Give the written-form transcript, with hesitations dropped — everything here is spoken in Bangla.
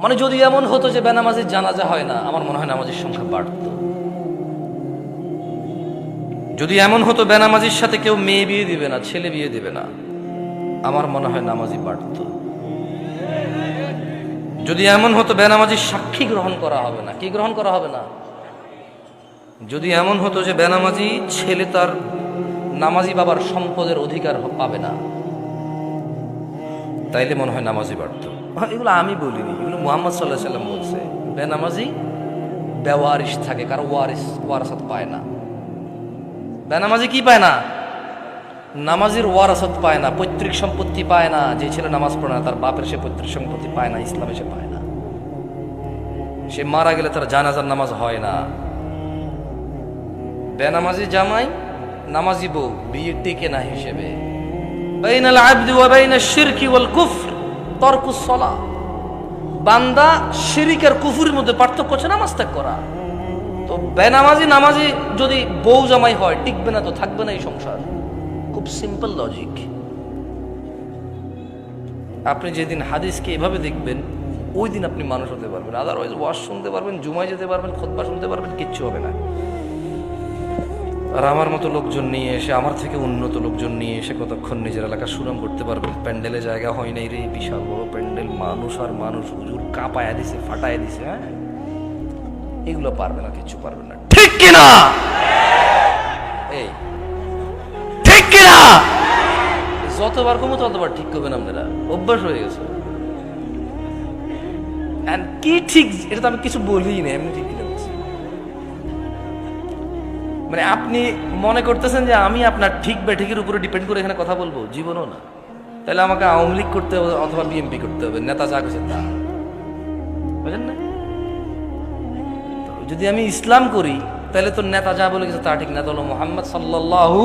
মানে যদি এমন হতো যে বেনামাজির জানাজা হয় না, আমার মনে হয় নামাজের সংখ্যা বাড়ত। যদি এমন হতো বেনামাজির সাথে কেউ মেয়ে বিয়ে দিবে না, ছেলে বিয়ে দিবে না, আমার মনে হয় নামাজি বাড়ত। যদি এমন হতো বেনামাজির সাক্ষী গ্রহণ করা হবে না, কি গ্রহণ করা হবে না, যদি এমন হতো যে বেনামাজি ছেলে তার নামাজি বাবার সম্পদের অধিকার পাবে না, তাইলে মনে হয় নামাজি বাড়ত। এগুলো আমি বলিনি, এগুলো মুহাম্মদ সাল্লাল্লাহু আলাইহি সাল্লাম বলছে। বেনামাজি বেওয়ারিশ থাকে, কারো ওয়ারাসাত পায় না। বেনামাজি কি পায় না? নামাজির ওয়ারাসাত পায় না, পৈতৃক সম্পত্তি পায় না। যে ছেলে নামাজ পড়ে না তার বাপের সে পৈতৃক সম্পত্তি পায় না, ইসলামে সে পায় না। সে মারা গেলে তার জানাজার নামাজ হয় না। বেনামাজি জামাই নামাজি বউ বিয়ে টিকে না হিসেবে। বাইনাল আবদি ওয়া বাইনাশ শিরকি ওয়াল কুফর তারকুস সালাহ। বান্দা শিরিক আর কুফরের মধ্যে পার্থক্য হচ্ছে নামাজ ত্যাগ করা। তো বেনামাজি নামাজি যদি বউ জামাই হয়, টিকবে না তো, থাকবে না এই সংসার। খুব সিম্পল লজিক। আপনি যেদিন হাদিসকে এভাবে দেখবেন, ওই দিন আপনি মানুষ হতে পারবেন। আদারওয়াইজ ওয়াজ শুনতে পারবেন, জুমায় যেতে পারবেন, খুতবা শুনতে পারবেন, কিচ্ছু হবে না। আর আমার মতো লোকজন নিয়ে এসে, আমার থেকে উন্নত লোকজন নিয়ে এসে কতক্ষণ নিজের এলাকা সুনাম করতে পারবেন। প্যান্ডেলে জায়গা হয় নাই রে, বিশাল বড় প্যান্ডেল, মানুষ আর মানুষ, হুজুর কাঁপায়া দিছে, ফাটায় দিছে। হ্যাঁ, এগুলো পারবে না, কিচ্ছু পারবে না। ঠিক কিনা? এই ঠিক কিনা? যতবার কমো ততবার ঠিক করবেন আপনারা, অভ্যাস হয়ে গেছে। কি ঠিক, এটা তো আমি কিছু বলি না, এমনি ঠিক কিনা বলছি। মানে আপনি মনে করতেছেন যে আমি আপনার ঠিক বা ঠিকের উপরে ডিপেন্ড করে এখানে কথা বলবো? জীবনও না। তাহলে আমাকে আওয়ামী লীগ করতে হবে অথবা বিএনপি করতে হবে, নেতা যা করছে তা, বুঝলেন না? যদি আমি ইসলাম করি তাহলে তো নেতা যা বলে গেছে তা ঠিক না, তাহলে মুহাম্মদ সাল্লাল্লাহু